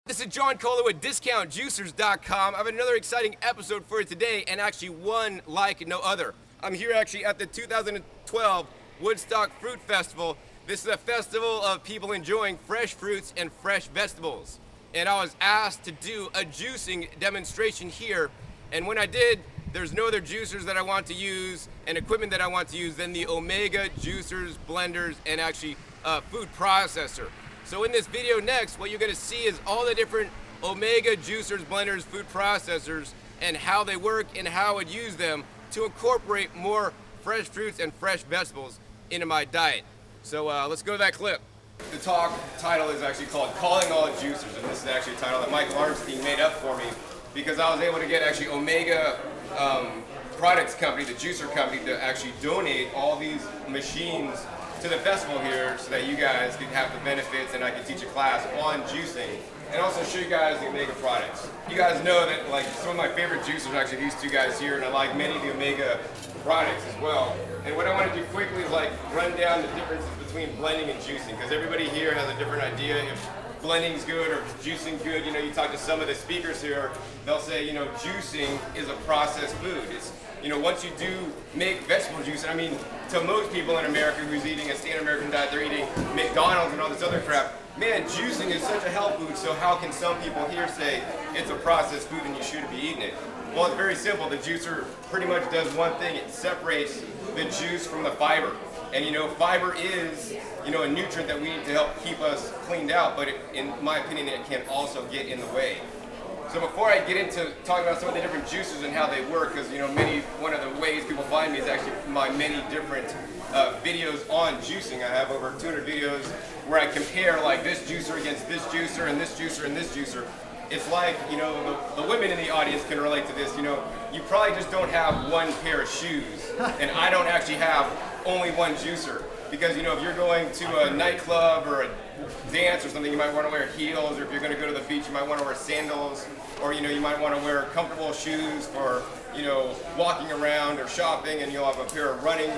This is John Kohler with DiscountJuicers.com. I have another exciting episode for you today, and actually one like no other. I'm here actually at the 2012 Woodstock Fruit Festival. This is a festival of people enjoying fresh fruits and fresh vegetables. And I was asked to do a juicing demonstration here. And when I did, there's no other juicers that I want to use and equipment that I want to use than the Omega juicers, blenders, and actually food processor. So in this video next, what you're gonna see is all the different Omega juicers, blenders, food processors, and how they work and how I would use them to incorporate more fresh fruits and fresh vegetables into my diet. So let's go to that clip. The talk title is actually called Calling All Juicers, and this is actually a title that Michael Armstein made up for me because I was able to get actually Omega Products Company, the juicer company, to actually donate all these machines to the festival here so that you guys can have the benefits and I can teach a class on juicing and also show you guys the Omega products. You guys know that like some of my favorite juicers are actually these two guys here, and I like many of the Omega products as well. And what I want to do quickly is like run down the differences between blending and juicing, because everybody here has a different idea if blending's good or juicing good. You know, you talk to some of the speakers here, they'll say, you know, juicing is a processed food. It's, you know, once you do make vegetable juice, and I mean, to most people in America who's eating a standard American diet, they're eating McDonald's and all this other crap. Man, juicing is such a health food, so how can some people here say it's a processed food and you shouldn't be eating it? Well, it's very simple. The juicer pretty much does one thing. It separates the juice from the fiber. And you know, fiber is, you know, a nutrient that we need to help keep us cleaned out, but in my opinion, it can also get in the way. So before I get into talking about some of the different juicers and how they work, because you know, one of the ways people find me is actually my many different videos on juicing. I have over 200 videos where I compare like this juicer against this juicer and this juicer and this juicer. It's like, you know, the women in the audience can relate to this. You know, you probably just don't have one pair of shoes, and I don't actually have only one juicer. Because, you know, if you're going to a nightclub or a dance or something, you might want to wear heels, or if you're going to go to the beach, you might want to wear sandals, or, you know, you might want to wear comfortable shoes for, you know, walking around or shopping, and you'll have a pair of running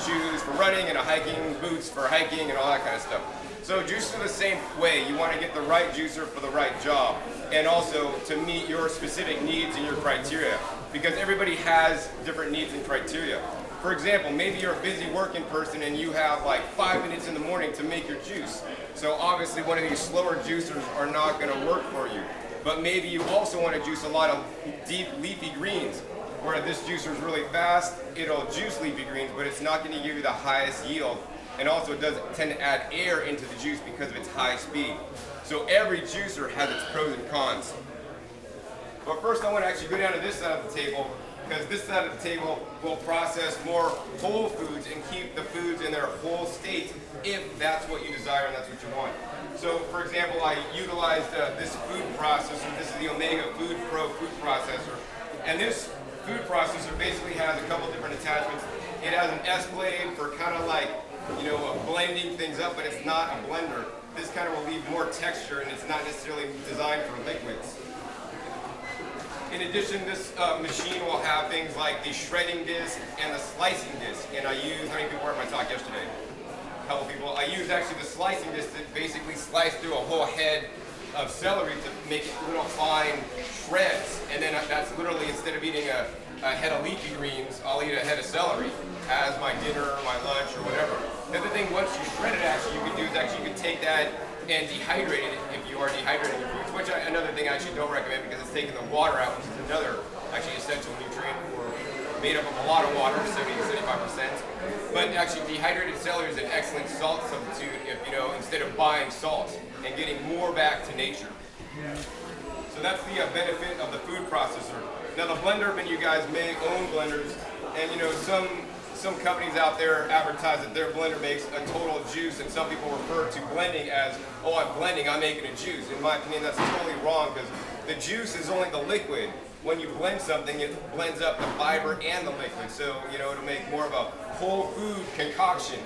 shoes for running and a hiking boots for hiking and all that kind of stuff. So juicers are the same way. You want to get the right juicer for the right job, and also to meet your specific needs and your criteria, because everybody has different needs and criteria. For example, maybe you're a busy working person and you have like 5 minutes in the morning to make your juice. So obviously one of these slower juicers are not going to work for you. But maybe you also want to juice a lot of deep leafy greens, where this juicer is really fast, it'll juice leafy greens, but it's not going to give you the highest yield. And also it does tend to add air into the juice because of its high speed. So every juicer has its pros and cons. But first I want to actually go down to this side of the table, because this side of the table will process more whole foods and keep the foods in their whole state if that's what you desire and that's what you want. So for example, I utilized this food processor. This is the Omega Food Pro food processor. And this food processor basically has a couple different attachments. It has an S-blade for kind of like, you know, blending things up, but it's not a blender. This kind of will leave more texture, and it's not necessarily designed for liquids. In addition, this machine will have things like the shredding disc and the slicing disc. And I used, how many people were at my talk yesterday? A couple people. I used actually the slicing disc to basically slice through a whole head of celery to make it little fine shreds. And then that's literally, instead of eating a head of leafy greens, I'll eat a head of celery as my dinner or my lunch or whatever. The other thing, once you shred it, actually, you can do is actually you can take that and dehydrate it if you are dehydrating your fruits, which another thing I actually don't recommend because it's taking the water out, which is another actually essential nutrient. We're made up of a lot of water, 70 to 75%. But actually dehydrated celery is an excellent salt substitute if, you know, instead of buying salt and getting more back to nature. So that's the benefit of the food processor. Now the blender, when you guys may own blenders, and you know, some companies out there advertise that their blender makes a total juice, and some people refer to blending as, oh, I'm blending, I'm making a juice. In my opinion, that's totally wrong, because the juice is only the liquid. When you blend something, it blends up the fiber and the liquid, so you know, it'll make more of a whole food concoction.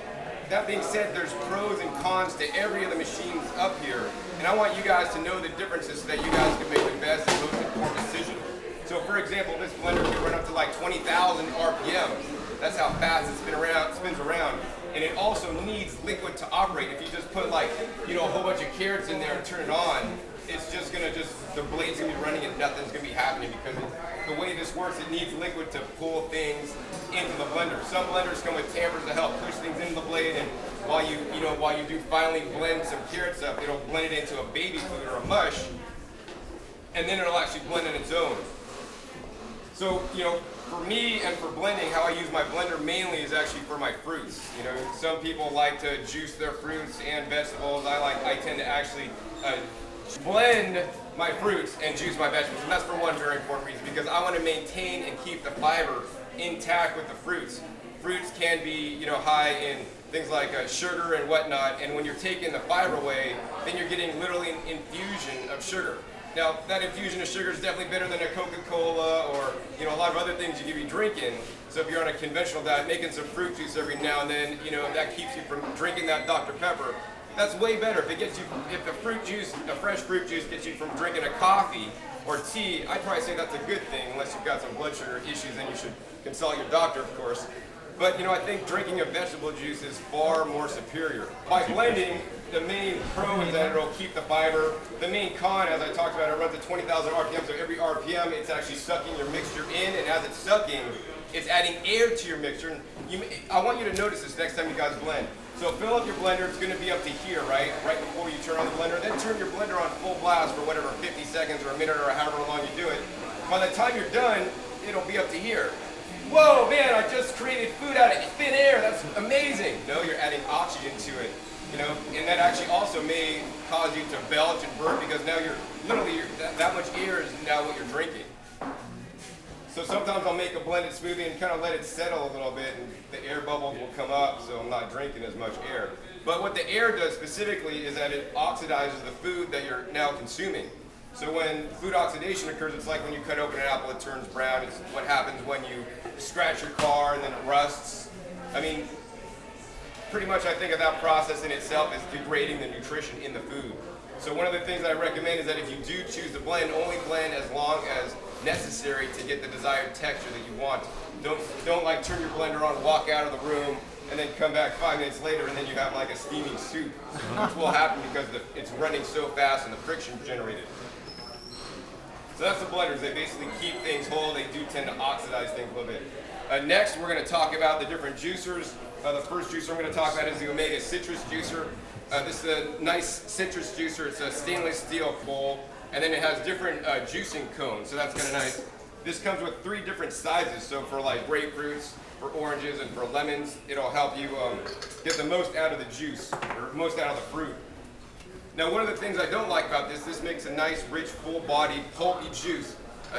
That being said, there's pros and cons to every of the machines up here, and I want you guys to know the differences so that you guys can make the best and most informed decision. So for example, this blender can run up to like 20,000 RPM. That's how fast it spins around. And it also needs liquid to operate. If you just put like, you know, a whole bunch of carrots in there and turn it on, it's just gonna the blade's gonna be running and nothing's gonna be happening because the way this works, it needs liquid to pull things into the blender. Some blenders come with tampers to help push things into the blade, and while you do finally blend some carrots up, it'll blend it into a baby food or a mush, and then it'll actually blend on its own. So, for me and for blending, how I use my blender mainly is actually for my fruits. Some people like to juice their fruits and vegetables. I tend to actually blend my fruits and juice my vegetables, and that's for one very important reason, because I want to maintain and keep the fiber intact with the fruits. Fruits can be, high in things like sugar and whatnot, and when you're taking the fiber away, then you're getting literally an infusion of sugar. Now, that infusion of sugar is definitely better than a Coca-Cola or a lot of other things you could be drinking. So if you're on a conventional diet, making some fruit juice every now and then, that keeps you from drinking that Dr. Pepper. That's way better. If the fruit juice, a fresh fruit juice gets you from drinking a coffee or tea, I'd probably say that's a good thing, unless you've got some blood sugar issues, then you should consult your doctor, of course. But I think drinking a vegetable juice is far more superior. By blending, the main pro is that it'll keep the fiber. The main con, as I talked about, it runs at 20,000 RPM, so every RPM it's actually sucking your mixture in, and as it's sucking, it's adding air to your mixture. And I want you to notice this next time you guys blend. So fill up your blender, it's going to be up to here, right before you turn on the blender. Then turn your blender on full blast for whatever, 50 seconds or a minute or however long you do it. By the time you're done, it'll be up to here. Whoa, man, I just created food out of thin air. That's amazing. No, you're adding oxygen to it, and that actually also may cause you to belch and burp because now that much air is now what you're drinking. So sometimes I'll make a blended smoothie and kind of let it settle a little bit, and the air bubbles will come up, so I'm not drinking as much air. But what the air does specifically is that it oxidizes the food that you're now consuming. So when food oxidation occurs, it's like when you cut open an apple, it turns brown. It's what happens when you scratch your car and then it rusts. I mean, pretty much I think of that process in itself as degrading the nutrition in the food. So one of the things that I recommend is that if you do choose to blend, only blend as long as necessary to get the desired texture that you want. Don't like turn your blender on, walk out of the room, and then come back 5 minutes later and then you have like a steaming soup, which will happen because it's running so fast and the friction generated. So that's the blenders. They basically keep things whole. They do tend to oxidize things a little bit. Next, we're going to talk about the different juicers. The first juicer I'm going to talk about is the Omega Citrus Juicer. This is a nice citrus juicer. It's a stainless steel bowl, and then it has different juicing cones, so that's kind of nice. This comes with 3 different sizes, so for like grapefruits, for oranges, and for lemons, it'll help you get the most out of the juice, or most out of the fruit. Now, one of the things I don't like about this makes a nice, rich, full-bodied, pulpy juice.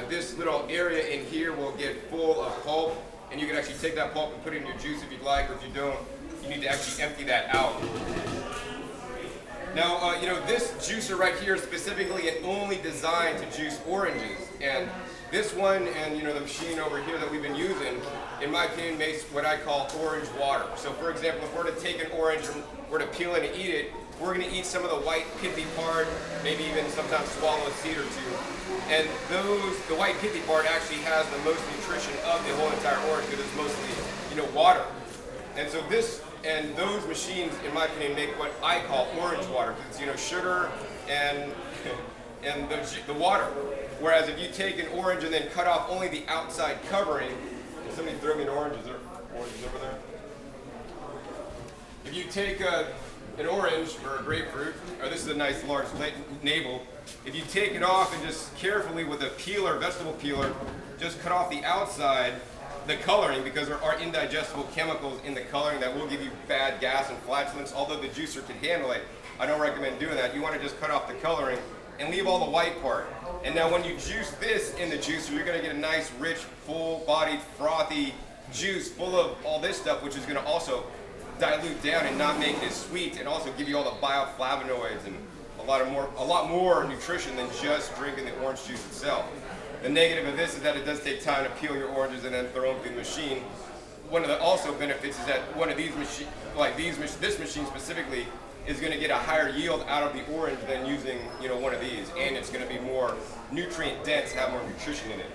This little area in here will get full of pulp, and you can actually take that pulp and put it in your juice if you'd like, or if you don't, you need to actually empty that out. Now, this juicer right here is specifically and only designed to juice oranges, and this one and the machine over here that we've been using, in my opinion, makes what I call orange water. So, for example, if we're to take an orange and we're to peel it and eat it, we're going to eat some of the white pithy part, maybe even sometimes swallow a seed or two. And the white pithy part actually has the most nutrition of the whole entire orange because it's mostly, water. And so those machines, in my opinion, make what I call orange water because it's, sugar and the water. Whereas if you take an orange and then cut off only the outside covering, and somebody throw me an orange, is there oranges over there? If you take an orange or a grapefruit, or this is a nice large navel, if you take it off and just carefully with a peeler, vegetable peeler, just cut off the outside, the coloring, because there are indigestible chemicals in the coloring that will give you bad gas and flatulence. Although the juicer can handle it, I don't recommend doing that. You want to just cut off the coloring and leave all the white part. And now when you juice this in the juicer, you're going to get a nice, rich, full-bodied, frothy juice full of all this stuff, which is going to also dilute down and not make it as sweet, and also give you all the bioflavonoids and a lot more nutrition than just drinking the orange juice itself. The negative of this is that it does take time to peel your oranges and then throw them through the machine. One of the also benefits is that one of these machines, this machine specifically, is going to get a higher yield out of the orange than using one of these, and it's going to be more nutrient dense, have more nutrition in it.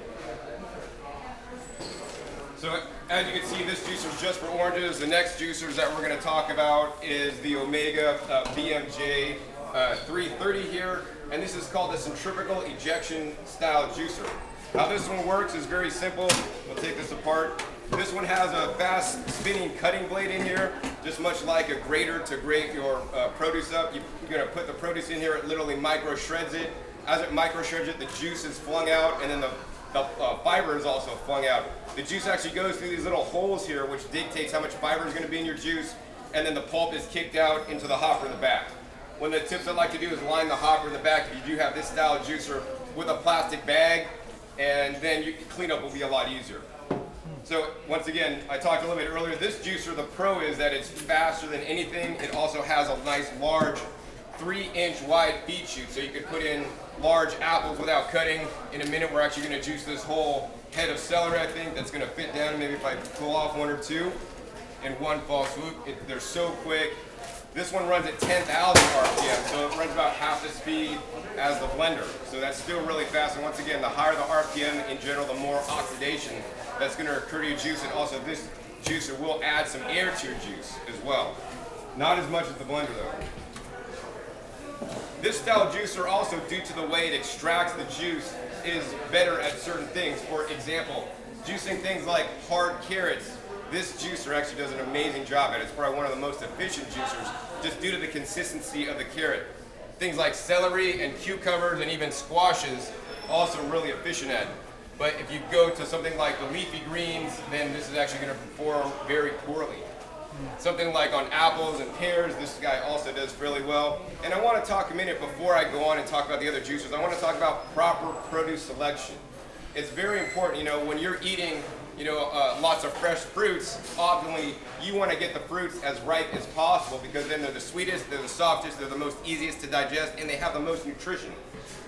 So as you can see, this juicer is just for oranges. The next juicers that we're going to talk about is the Omega BMJ VRT350 here, and this is called the centrifugal ejection style juicer. How this one works is very simple. We'll take this apart. This one has a fast spinning cutting blade in here, just much like a grater to grate your produce up. You're gonna put the produce in here, it literally micro shreds it. As it micro shreds it, the juice is flung out, and then the fiber is also flung out. The juice actually goes through these little holes here, which dictates how much fiber is gonna be in your juice, and then the pulp is kicked out into the hopper in the back. One of the tips I like to do is line the hopper in the back if you do have this style juicer with a plastic bag, and then cleanup will be a lot easier. So once again, I talked a little bit earlier, this juicer, the pro is that it's faster than anything. It also has a nice large 3-inch wide feed chute, so you could put in large apples without cutting. In a minute, we're actually gonna juice this whole head of celery, I think, that's gonna fit down. Maybe if I pull off one or two in one fall swoop. They're so quick. This one runs at 10,000 RPM, so it runs about half the speed as the blender. So that's still really fast. And once again, the higher the RPM in general, the more oxidation that's going to occur to your juice. And also this juicer will add some air to your juice as well. Not as much as the blender though. This style juicer also, due to the way it extracts the juice, is better at certain things. For example, juicing things like hard carrots. This juicer actually does an amazing job at it. It's probably one of the most efficient juicers just due to the consistency of the carrot. Things like celery and cucumbers and even squashes, also really efficient at. But if you go to something like the leafy greens, then this is actually going to perform very poorly. Something like on apples and pears, this guy also does fairly well. And I want to talk a minute before I go on and talk about the other juicers, I want to talk about proper produce selection. It's very important, you know, when you're eating lots of fresh fruits, optimally you want to get the fruits as ripe as possible because then they're the sweetest, they're the softest, they're the most easiest to digest, and they have the most nutrition.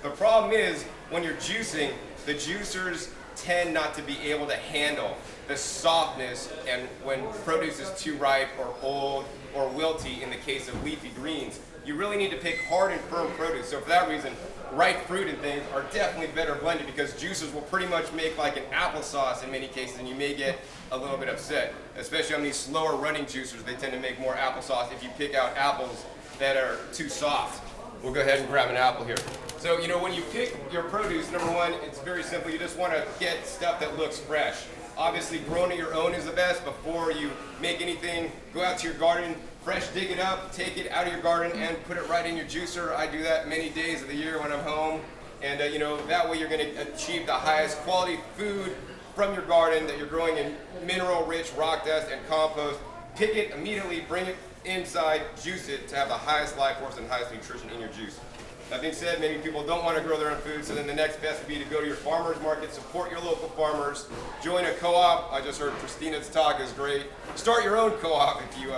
The problem is when you're juicing, the juicers tend not to be able to handle the softness, and when produce is too ripe or old or wilty in the case of leafy greens, you really need to pick hard and firm produce. So for that reason, ripe fruit and things are definitely better blended because juicers will pretty much make like an applesauce in many cases, and you may get a little bit upset. Especially on these slower running juicers, they tend to make more applesauce if you pick out apples that are too soft. We'll go ahead and grab an apple here. So, when you pick your produce, number one, it's very simple. You just want to get stuff that looks fresh. Obviously, growing it your own is the best. Before you make anything, go out to your garden, fresh dig it up, take it out of your garden, and put it right in your juicer. I do that many days of the year when I'm home. And, that way you're going to achieve the highest quality food from your garden that you're growing in mineral-rich rock dust and compost. Pick it immediately, bring it inside, juice it to have the highest life force and highest nutrition in your juice. That being said, many people don't want to grow their own food, so then the next best would be to go to your farmer's market, support your local farmers, join a co-op. I just heard Christina's talk is great. Start your own co-op if you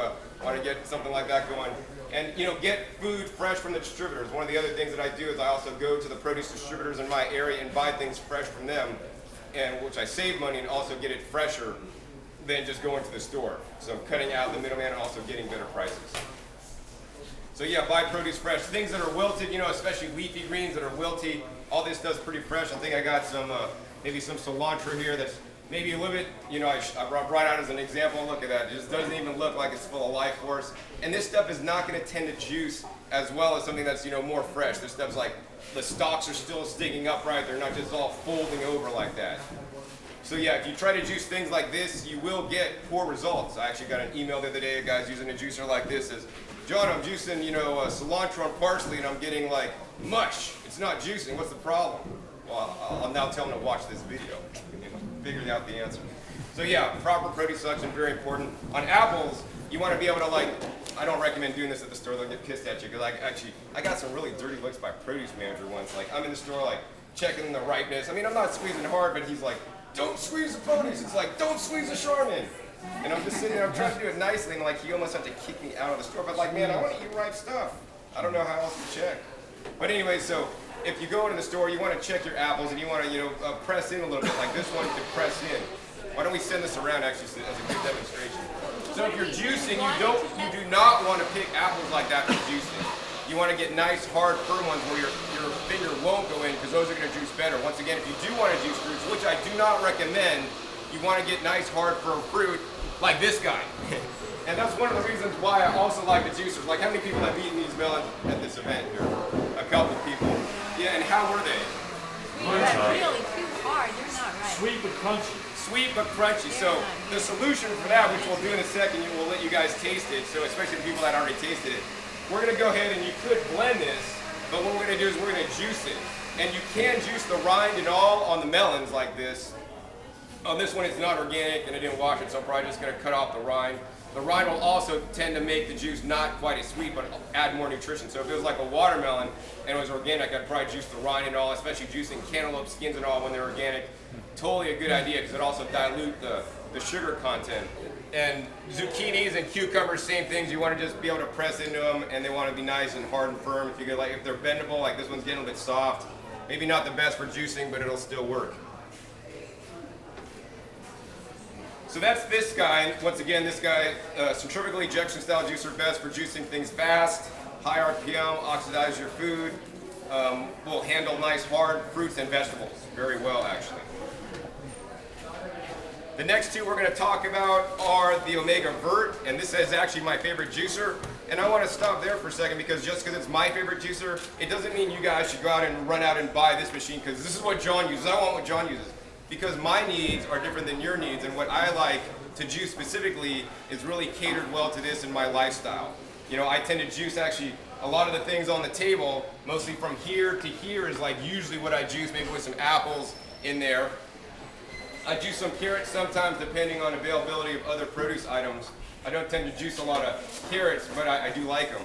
want to get something like that going. And get food fresh from the distributors. One of the other things that I do is I also go to the produce distributors in my area and buy things fresh from them, and which I save money and also get it fresher than just going to the store. So I'm cutting out the middleman and also getting better prices. So yeah, buy produce fresh. Things that are wilted, especially leafy greens that are wilty, all this stuff's pretty fresh. I think I got some, maybe some cilantro here that's maybe a little bit, I brought out as an example. Look at that. It just doesn't even look like it's full of life force. And this stuff is not going to tend to juice as well as something that's, more fresh. This stuff's like, the stalks are still sticking upright. They're not just all folding over like that. So yeah, if you try to juice things like this, you will get poor results. I actually got an email the other day, a guy's using a juicer like this, says, John, I'm juicing, cilantro and parsley and I'm getting like mush. It's not juicing, what's the problem? Well, I'll now tell him to watch this video and figure out the answer. So yeah, proper produce selection, very important. On apples, you want to be able to I don't recommend doing this at the store, they'll get pissed at you, because I got some really dirty looks by produce manager once. I'm in the store checking the ripeness. I mean, I'm not squeezing hard, but he's like, don't squeeze the produce. It's like, don't squeeze the Charmin. And I'm just sitting there, I'm trying to do it nicely, and he almost had to kick me out of the store. But man, I want to eat ripe stuff. I don't know how else to check. But anyway, so if you go into the store, you want to check your apples, and you want to, press in a little bit. Like this one can press in. Why don't we send this around actually as a good demonstration? So if you're juicing, you do not want to pick apples like that for juicing. You want to get nice, hard, firm ones where your finger won't go in, because those are going to juice better. Once again, if you do want to juice fruits, which I do not recommend, you want to get nice, hard, firm fruit like this guy. And that's one of the reasons why I also like the juicers. Like, how many people have eaten these melons at this event here? A couple of people. Yeah, and how were they? Really too hard. They're not right. Sweet but crunchy. Sweet but crunchy. So the solution for that, which we'll do in a second, we'll let you guys taste it. So especially the people that already tasted it, we're gonna go ahead and you could blend this, but what we're gonna do is we're gonna juice it. And you can juice the rind and all on the melons like this. On this one, it's not organic and I didn't wash it, so I'm probably just gonna cut off the rind. The rind will also tend to make the juice not quite as sweet, but add more nutrition. So if it was like a watermelon and it was organic, I'd probably juice the rind and all, especially juicing cantaloupe skins and all when they're organic. Totally a good idea because it also dilutes the sugar content. And zucchinis and cucumbers, same things. You want to just be able to press into them, and they want to be nice and hard and firm. If you get if they're bendable, like this one's getting a bit soft, maybe not the best for juicing, but it'll still work. So that's this guy. Once again, this guy, centrifugal ejection style juicer, best for juicing things fast, high RPM, oxidize your food, will handle nice hard fruits and vegetables very well actually. The next two we're going to talk about are the Omega Vert, and this is actually my favorite juicer. And I want to stop there for a second because just because it's my favorite juicer, it doesn't mean you guys should go out and run out and buy this machine because this is what John uses. I want what John uses. Because my needs are different than your needs, and what I like to juice specifically is really catered well to this in my lifestyle. You know, I tend to juice actually a lot of the things on the table, mostly from here to here is like usually what I juice, maybe with some apples in there. I juice some carrots sometimes depending on availability of other produce items. I don't tend to juice a lot of carrots, but I do like them.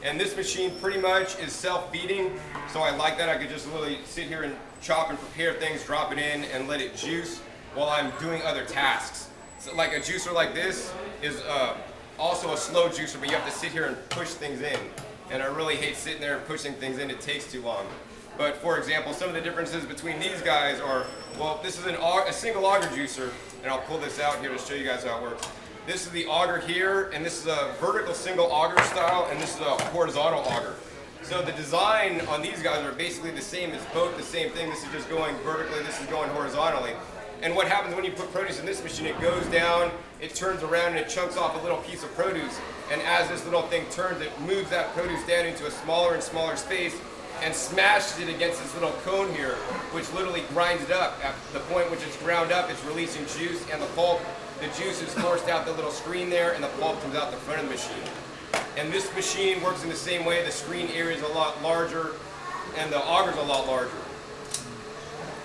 And this machine pretty much is self-feeding, so I like that. I could just literally sit here and chop and prepare things, drop it in, and let it juice while I'm doing other tasks. So like a juicer like this is also a slow juicer, but you have to sit here and push things in. And I really hate sitting there and pushing things in. It takes too long. But for example, some of the differences between these guys are, well, this is a single auger juicer, and I'll pull this out here to show you guys how it works. This is the auger here, and this is a vertical single auger style, and this is a horizontal auger. So the design on these guys are basically the same. It's both the same thing. This is just going vertically, this is going horizontally. And what happens when you put produce in this machine, it goes down, it turns around, and it chunks off a little piece of produce. And as this little thing turns, it moves that produce down into a smaller and smaller space and smashes it against this little cone here, which literally grinds it up. At the point which it's ground up, it's releasing juice, and the pulp, the juice is forced out the little screen there, and the pulp comes out the front of the machine. And this machine works in the same way. The screen area is a lot larger, and the auger's a lot larger.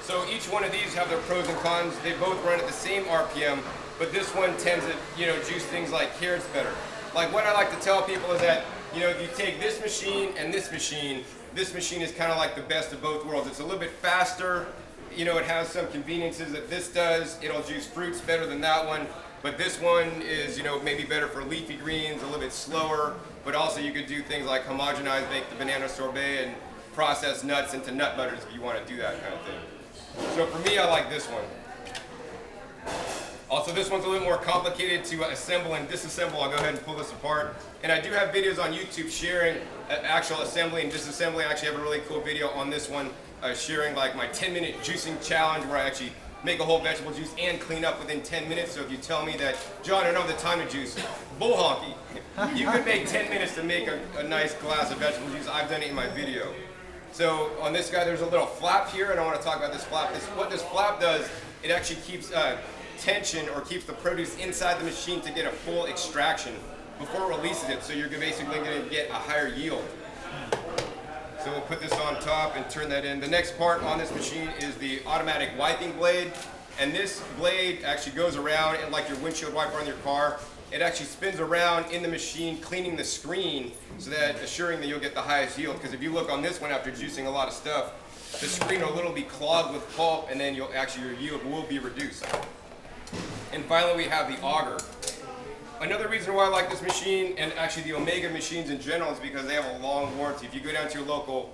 So each one of these have their pros and cons. They both run at the same RPM, but this one tends to, juice things like carrots better. Like what I like to tell people is that, if you take this machine and this machine is kind of like the best of both worlds. It's a little bit faster. It has some conveniences that this does. It'll juice fruits better than that one. But this one is, maybe better for leafy greens, a little bit slower. But also you could do things like homogenize, make the banana sorbet, and process nuts into nut butters if you want to do that kind of thing. So for me, I like this one. Also, this one's a little more complicated to assemble and disassemble. I'll go ahead and pull this apart. And I do have videos on YouTube sharing actual assembly and disassembly. I actually have a really cool video on this one sharing like my 10-minute juicing challenge where I actually make a whole vegetable juice and clean up within 10 minutes. So if you tell me that, John, I don't have the time to juice, bull honky. You could make 10 minutes to make a nice glass of vegetable juice. I've done it in my video. So on this guy, there's a little flap here, and I want to talk about this flap. What this flap does, it actually keeps tension or keeps the produce inside the machine to get a full extraction before it releases it. So you're basically going to get a higher yield. So we'll put this on top and turn that in. The next part on this machine is the automatic wiping blade. And this blade actually goes around, and like your windshield wiper on your car, it actually spins around in the machine, cleaning the screen so that assuring that you'll get the highest yield. Because if you look on this one after juicing a lot of stuff, the screen will literally be clogged with pulp, and then your yield will be reduced. And finally, we have the auger. Another reason why I like this machine, and actually the Omega machines in general, is because they have a long warranty. If you go down to your local,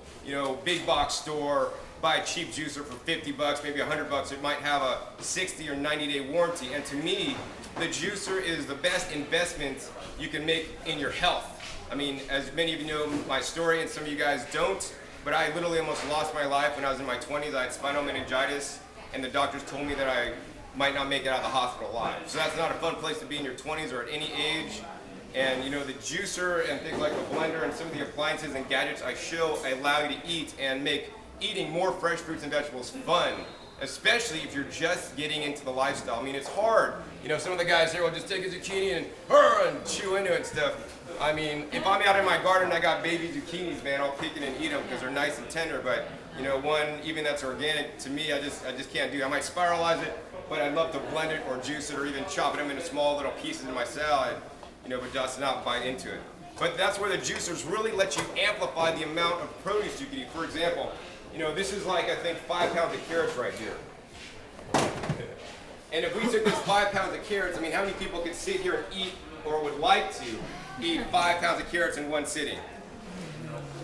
big box store, buy a cheap juicer for 50 bucks, maybe 100 bucks, it might have a 60 or 90-day warranty. And to me, the juicer is the best investment you can make in your health. I mean, as many of you know my story, and some of you guys don't, but I literally almost lost my life when I was in my 20s. I had spinal meningitis, and the doctors told me that I might not make it out of the hospital alive. So that's not a fun place to be in your 20s or at any age. And you know, the juicer and things like the blender and some of the appliances and gadgets I show allow you to eat and make eating more fresh fruits and vegetables fun, especially if you're just getting into the lifestyle. I mean, it's hard. You know, some of the guys here will just take a zucchini and chew into it and stuff. I mean, if I'm out in my garden and I got baby zucchinis, man, I'll pick it and eat them because they're nice and tender. But you know, one even that's organic, to me, I just can't do. I might spiralize it, but I'd love to blend it or juice it or even chop it up into small little pieces in my salad. You know, but just not bite into it. But that's where the juicers really let you amplify the amount of produce you can eat. For example, you know, this is like, I think, 5 pounds of carrots right here. And if we took this 5 pounds of carrots, I mean, how many people could sit here and eat or would like to eat 5 pounds of carrots in one sitting?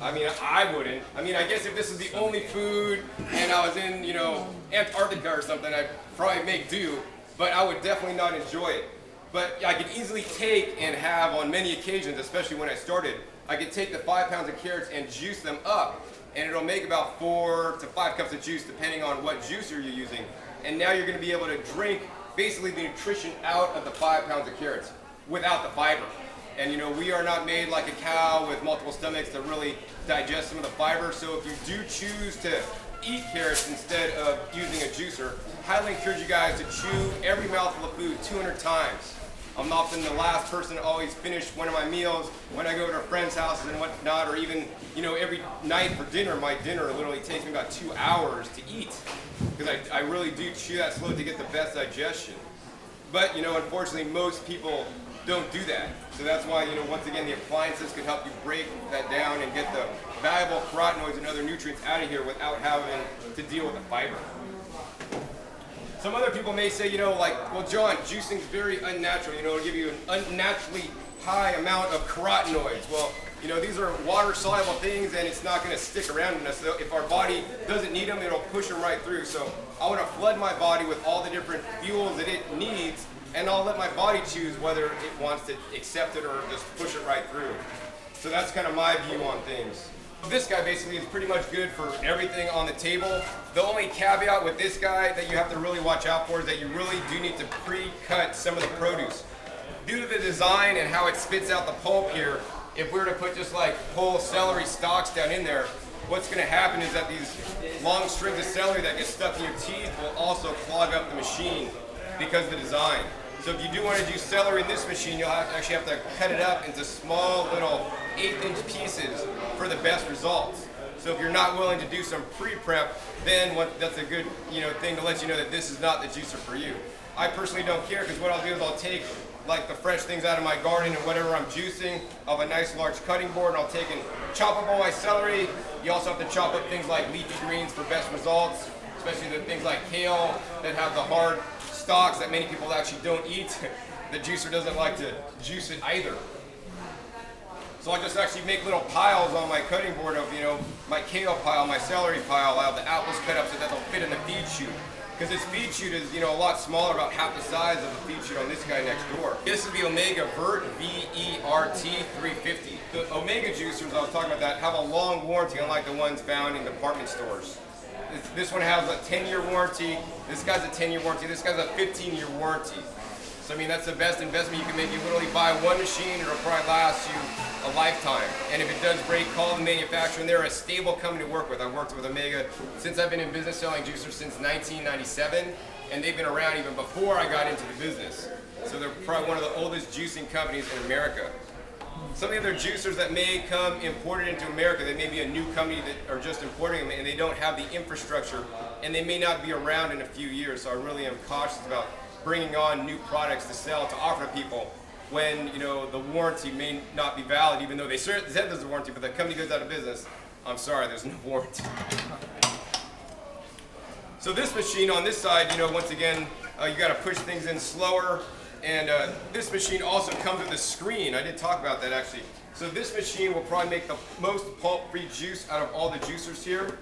I mean, I wouldn't. I mean, I guess if this is the only food and I was in, you know, Antarctica or something, I'd probably make do, but I would definitely not enjoy it. But I could easily take and have on many occasions, especially when I started, I could take the 5 pounds of carrots and juice them up, and it'll make about 4 to 5 cups of juice depending on what juicer you're using. And now you're going to be able to drink basically the nutrition out of the 5 pounds of carrots without the fiber. And you know, we are not made like a cow with multiple stomachs to really digest some of the fiber. So if you do choose to eat carrots instead of using a juicer, highly encourage you guys to chew every mouthful of food 200 times. I'm often the last person to always finish one of my meals when I go to friends' houses and whatnot, or even, you know, every night for dinner. My dinner literally takes me about 2 hours to eat because I really do chew that slow to get the best digestion. But, you know, unfortunately, most people don't do that. So that's why, you know, once again, the appliances can help you break that down and get the valuable carotenoids and other nutrients out of here without having to deal with the fiber. Some other people may say, you know, like, well, John, juicing is very unnatural. You know, it'll give you an unnaturally high amount of carotenoids. Well, you know, these are water-soluble things, and it's not going to stick around in us. So if our body doesn't need them, it'll push them right through. So I want to flood my body with all the different fuels that it needs, and I'll let my body choose whether it wants to accept it or just push it right through. So that's kind of my view on things. This guy basically is pretty much good for everything on the table. The only caveat with this guy that you have to really watch out for is that you really do need to pre-cut some of the produce. Due to the design and how it spits out the pulp here, if we were to put just like whole celery stalks down in there, what's going to happen is that these long strings of celery that get stuck in your teeth will also clog up the machine because of the design. So if you do want to do celery in this machine, you'll actually have to cut it up into small little 1/8-inch pieces for the best results. So if you're not willing to do some pre-prep, then that's a good, you know, thing to let you know that this is not the juicer for you. I personally don't care, because what I'll do is I'll take like the fresh things out of my garden and whatever I'm juicing of a nice large cutting board, and I'll take and chop up all my celery. You also have to chop up things like leafy greens for best results, especially the things like kale that have the hard stalks that many people actually don't eat. The juicer doesn't like to juice it either. So I just actually make little piles on my cutting board of, you know, my kale pile, my celery pile. I have the apples cut up so that they'll fit in the feed chute. Because this feed chute is, you know, a lot smaller, about half the size of the feed chute on this guy next door. This is the Omega VRT350. The Omega juicers, I was talking about that, have a long warranty, unlike the ones found in department stores. This one has a 10-year warranty. This guy's a 10-year warranty. This guy's a 15-year warranty. So I mean, that's the best investment you can make. You literally buy one machine, it'll probably last you a lifetime. And if it does break, call the manufacturer, and they're a stable company to work with. I've worked with Omega since I've been in business selling juicers since 1997, and they've been around even before I got into the business. So they're probably one of the oldest juicing companies in America. Some of the other juicers that may come imported into America, they may be a new company that are just importing them, and they don't have the infrastructure, and they may not be around in a few years. So I really am cautious about bringing on new products to sell, to offer to people when, you know, the warranty may not be valid, even though they said there's a warranty, but the company goes out of business. I'm sorry, there's no warranty. So this machine on this side, you know, once again, you got to push things in slower. And this machine also comes with a screen. I did talk about that actually. So this machine will probably make the most pulp-free juice out of all the juicers here.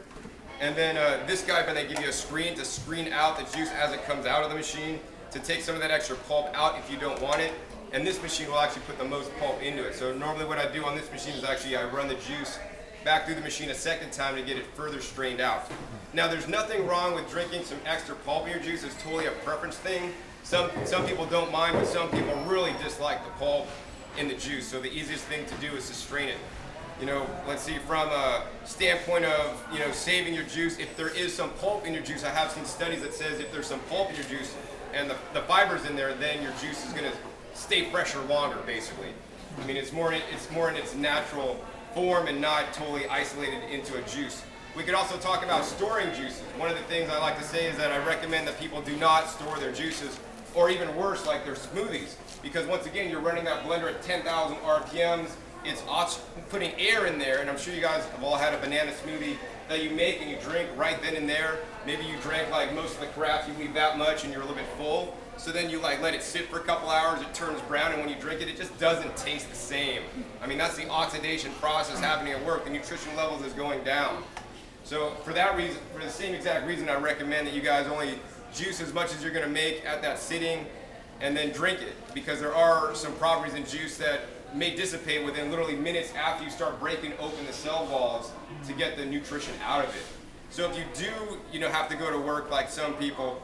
And then this guy, when they give you a screen to screen out the juice as it comes out of the machine, to take some of that extra pulp out if you don't want it. And this machine will actually put the most pulp into it. So normally what I do on this machine is actually I run the juice back through the machine a second time to get it further strained out. Now there's nothing wrong with drinking some extra pulp in your juice. It's totally a preference thing. Some people don't mind, but some people really dislike the pulp. in the juice. So the easiest thing to do is to strain it. You know, let's see, from a standpoint of, you know, saving your juice, if there is some pulp in your juice, I have seen studies that says if there's some pulp in your juice and the fiber's in there, then your juice is going to stay fresher longer, basically. I mean, it's more in its natural form and not totally isolated into a juice. We could also talk about storing juices. One of the things I like to say is that I recommend that people do not store their juices, or even worse, like their smoothies, because once again, you're running that blender at 10,000 RPMs. It's putting air in there, and I'm sure you guys have all had a banana smoothie that you make and you drink right then and there. Maybe you drank like most of the craft, you leave that much and you're a little bit full. So then you like let it sit for a couple hours, it turns brown, and when you drink it, it just doesn't taste the same. I mean, that's the oxidation process happening at work. The nutrition levels is going down. So for that reason, for the same exact reason, I recommend that you guys only juice as much as you're gonna make at that sitting and then drink it, because there are some properties in juice that may dissipate within literally minutes after you start breaking open the cell walls to get the nutrition out of it. So if you do, you know, have to go to work like some people,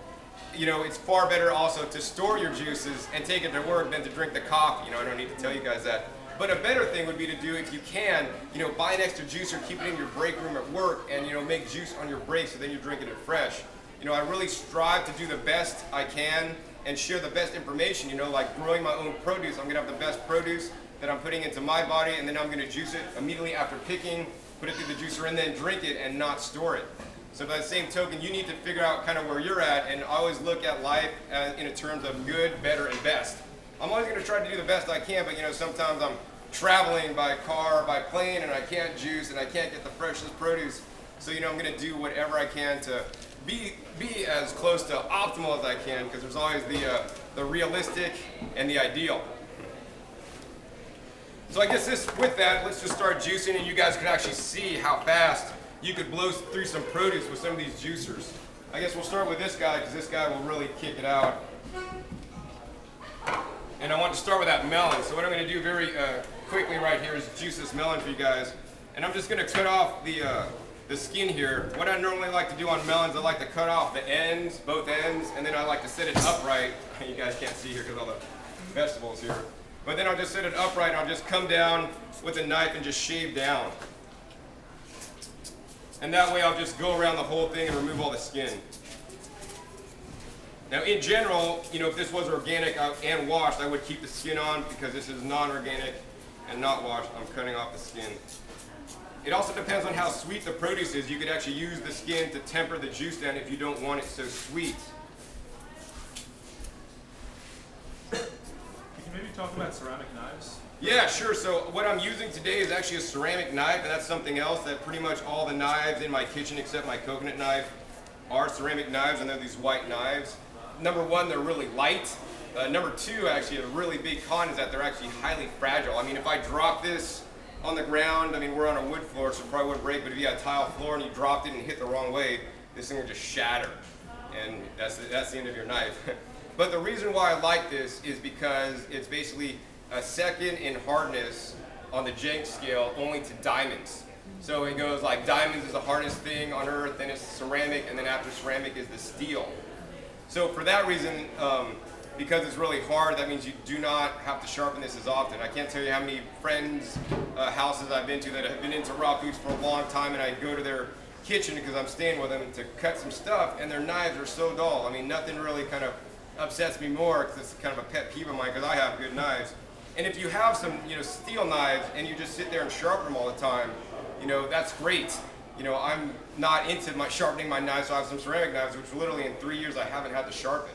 you know, it's far better also to store your juices and take it to work than to drink the coffee. You know, I don't need to tell you guys that. But a better thing would be to do, if you can, you know, buy an extra juicer, keep it in your break room at work, and, you know, make juice on your break so then you're drinking it fresh. You know, I really strive to do the best I can and share the best information, you know, like growing my own produce. I'm gonna have the best produce that I'm putting into my body, and then I'm gonna juice it immediately after picking, put it through the juicer, and then drink it and not store it. So by the same token, you need to figure out kind of where you're at, and always look at life in terms of good, better, and best. I'm always gonna try to do the best I can, but you know, sometimes I'm traveling by car, by plane, and I can't juice, and I can't get the freshest produce. So you know, I'm gonna do whatever I can to be as close to optimal as I can, because there's always the realistic and the ideal. So I guess with that, let's just start juicing, and you guys can actually see how fast you could blow through some produce with some of these juicers. I guess we'll start with this guy, because this guy will really kick it out. And I want to start with that melon. So what I'm going to do very quickly right here is juice this melon for you guys. And I'm just going to cut off the skin here. What I normally like to do on melons, I like to cut off the ends, both ends, and then I like to set it upright. You guys can't see here because all the vegetables here. But then I'll just set it upright, and I'll just come down with a knife and just shave down. And that way I'll just go around the whole thing and remove all the skin. Now in general, you know, if this was organic and washed, I would keep the skin on, because this is non-organic and not washed. I'm cutting off the skin. It also depends on how sweet the produce is. You could actually use the skin to temper the juice down if you don't want it so sweet. Maybe talk about ceramic knives. Yeah, sure. So what I'm using today is actually a ceramic knife, and that's something else that pretty much all the knives in my kitchen except my coconut knife are ceramic knives, and they're these white knives. Number one, they're really light. Number two, actually, a really big con is that they're actually highly fragile. I mean, if I drop this on the ground, I mean, we're on a wood floor, so it probably wouldn't break, but if you had a tile floor and you dropped it and hit the wrong way, this thing would just shatter, and that's the end of your knife. But the reason why I like this is because it's basically a second in hardness on the Jenks scale only to diamonds. So it goes like diamonds is the hardest thing on earth, then it's ceramic, and then after ceramic is the steel. So for that reason, because it's really hard, that means you do not have to sharpen this as often. I can't tell you how many friends' houses I've been to that have been into raw foods for a long time, and I go to their kitchen because I'm staying with them to cut some stuff, and their knives are so dull. I mean, nothing really kind of upsets me more, because it's kind of a pet peeve of mine, because I have good knives. And if you have some, you know, steel knives and you just sit there and sharpen them all the time, you know, that's great. You know, I'm not into sharpening my knives, so I have some ceramic knives, which literally in 3 years I haven't had to sharpen.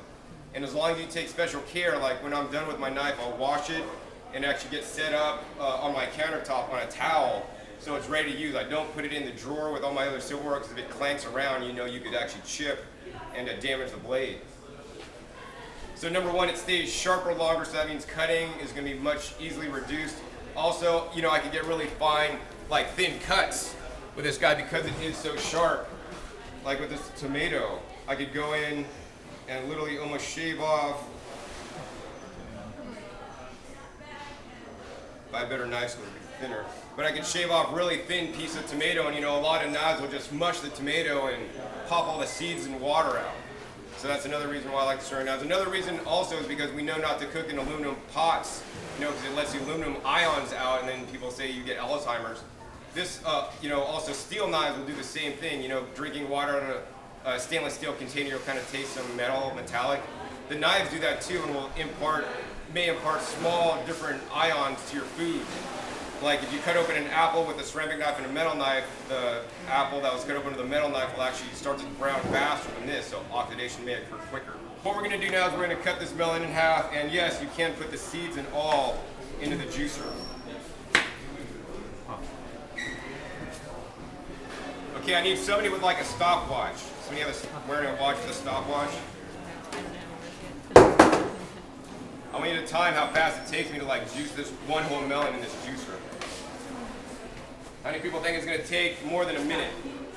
And as long as you take special care, like when I'm done with my knife, I'll wash it and actually get set up on my countertop on a towel, so it's ready to use. I don't put it in the drawer with all my other silverware, because if it clanks around, you know, you could actually chip and damage the blade. So number one, it stays sharper longer, so that means cutting is going to be much easily reduced. Also, you know, I can get really fine, like thin cuts with this guy because it is so sharp. Like with this tomato, I could go in and literally almost shave off. Buy a better knife so it'll be thinner. But I could shave off really thin piece of tomato, and you know, a lot of knives will just mush the tomato and pop all the seeds and water out. So that's another reason why I like the ceramic knives. Another reason also is because we know not to cook in aluminum pots, because it lets the aluminum ions out, and then people say you get Alzheimer's. This, also steel knives will do the same thing. Drinking water out of a stainless steel container, you'll kind of taste some metallic. The knives do that too, and may impart small different ions to your food. Like if you cut open an apple with a ceramic knife and a metal knife, the apple that was cut open with a metal knife will actually start to brown faster than this, so oxidation may occur quicker. What we're going to do now is we're going to cut this melon in half, and yes, you can put the seeds and all into the juicer. Okay, I need somebody with like a stopwatch. Somebody wearing a watch with a stopwatch. I want you to time how fast it takes me to like juice this one whole melon in this juicer. How many people think it's going to take more than a minute?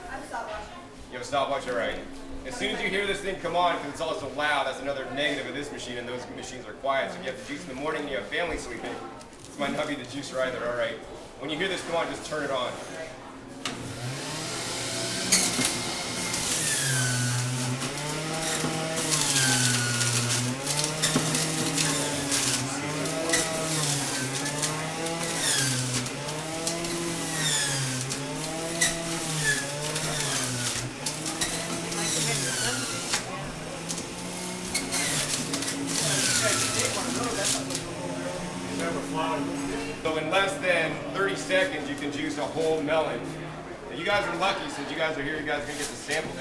I have a stopwatch. You have a stopwatch? All right. As soon as you hear this thing come on, because it's also loud, that's another negative of this machine, and those machines are quiet, so if you have to juice in the morning and you have family sleeping, this might not be the juicer either. All right. When you hear this come on, just turn it on. So in less than 30 seconds, you can juice a whole melon. Now, you guys are lucky since you guys are here. You guys are gonna get to sample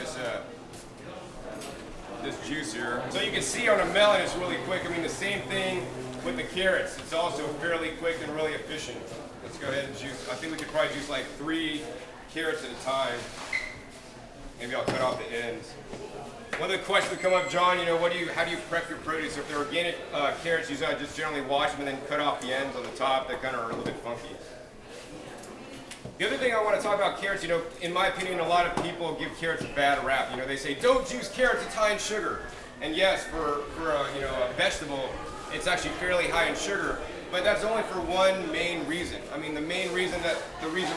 this juice here. So you can see on a melon, it's really quick. I mean, the same thing with the carrots. It's also fairly quick and really efficient. Let's go ahead and juice. I think we could probably juice like 3 carrots at a time. Maybe I'll cut off the ends. One of the questions that come up, John, how do you prep your produce? So if they're organic carrots, you just generally wash them and then cut off the ends on the top. They kind of are a little bit funky. The other thing I want to talk about carrots, in my opinion, a lot of people give carrots a bad rap. They say, don't juice carrots, it's high in sugar. And yes, for a vegetable, it's actually fairly high in sugar. But that's only for one main reason. I mean, the reason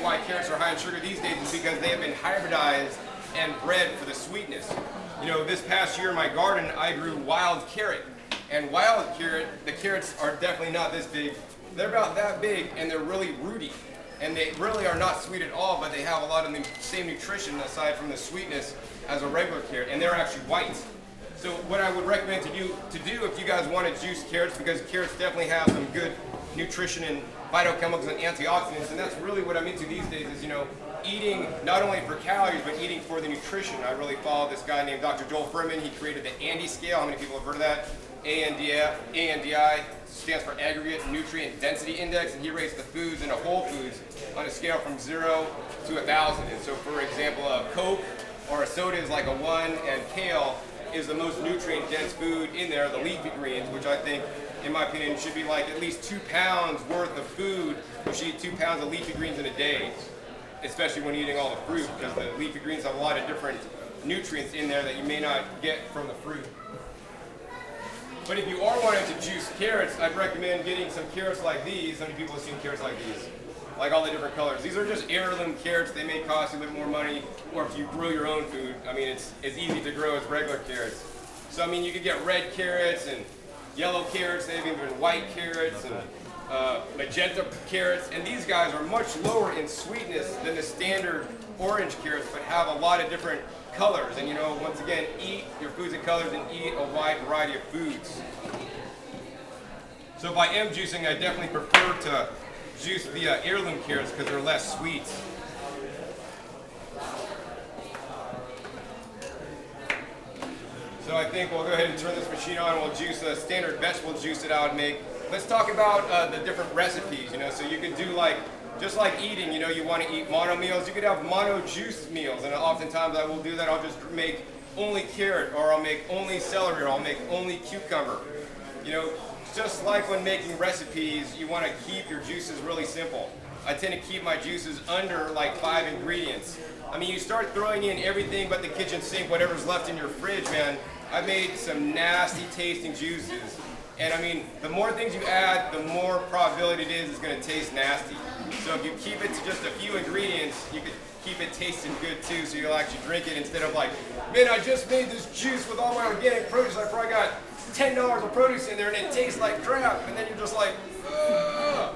why carrots are high in sugar these days is because they have been hybridized and bred for the sweetness. This past year in my garden, I grew wild carrot. And wild carrot, the carrots are definitely not this big. They're about that big, and they're really rooty. And they really are not sweet at all, but they have a lot of the same nutrition aside from the sweetness as a regular carrot, and they're actually white. So what I would recommend to do if you guys want to juice carrots, because carrots definitely have some good nutrition and phytochemicals and antioxidants, and that's really what I'm into these days is, eating not only for calories, but eating for the nutrition. I really follow this guy named Dr. Joel Fuhrman. He created the ANDI scale. How many people have heard of that? ANDI stands for Aggregate Nutrient Density Index, and he rates the foods in a whole foods on a scale from 0 to 1,000. And so, for example, a Coke or a soda is like a 1, and kale is the most nutrient-dense food in there, the leafy greens, which I think, in my opinion, should be like at least 2 pounds worth of food. You should eat 2 pounds of leafy greens in a day, especially when eating all the fruit, because the leafy greens have a lot of different nutrients in there that you may not get from the fruit. But if you are wanting to juice carrots, I'd recommend getting some carrots like these. How many people have seen carrots like these? Like all the different colors. These are just heirloom carrots. They may cost you a bit more money, or if you grow your own food, I mean, it's as easy to grow as regular carrots. So, I mean, you could get red carrots and yellow carrots. They have even white carrots and magenta carrots, and these guys are much lower in sweetness than the standard orange carrots, but have a lot of different colors. And once again, eat your foods and colors and eat a wide variety of foods. So if I am juicing, I definitely prefer to juice the heirloom carrots because they're less sweet. So I think we'll go ahead and turn this machine on and we'll juice a standard vegetable juice that I would make. Let's talk about the different recipes, so you could do just like eating, you want to eat mono meals, you could have mono juice meals, and oftentimes I will do that. I'll just make only carrot, or I'll make only celery, or I'll make only cucumber. Just like when making recipes, you want to keep your juices really simple. I tend to keep my juices under like 5 ingredients. I mean, you start throwing in everything but the kitchen sink, whatever's left in your fridge, man. I've made some nasty tasting juices. And I mean, the more things you add, the more probability it is it's going to taste nasty. So if you keep it to just a few ingredients, keep it tasting good too, so you'll actually drink it instead of like, man, I just made this juice with all my organic produce. I probably got $10 of produce in there and it tastes like crap, and then you're just like, ugh.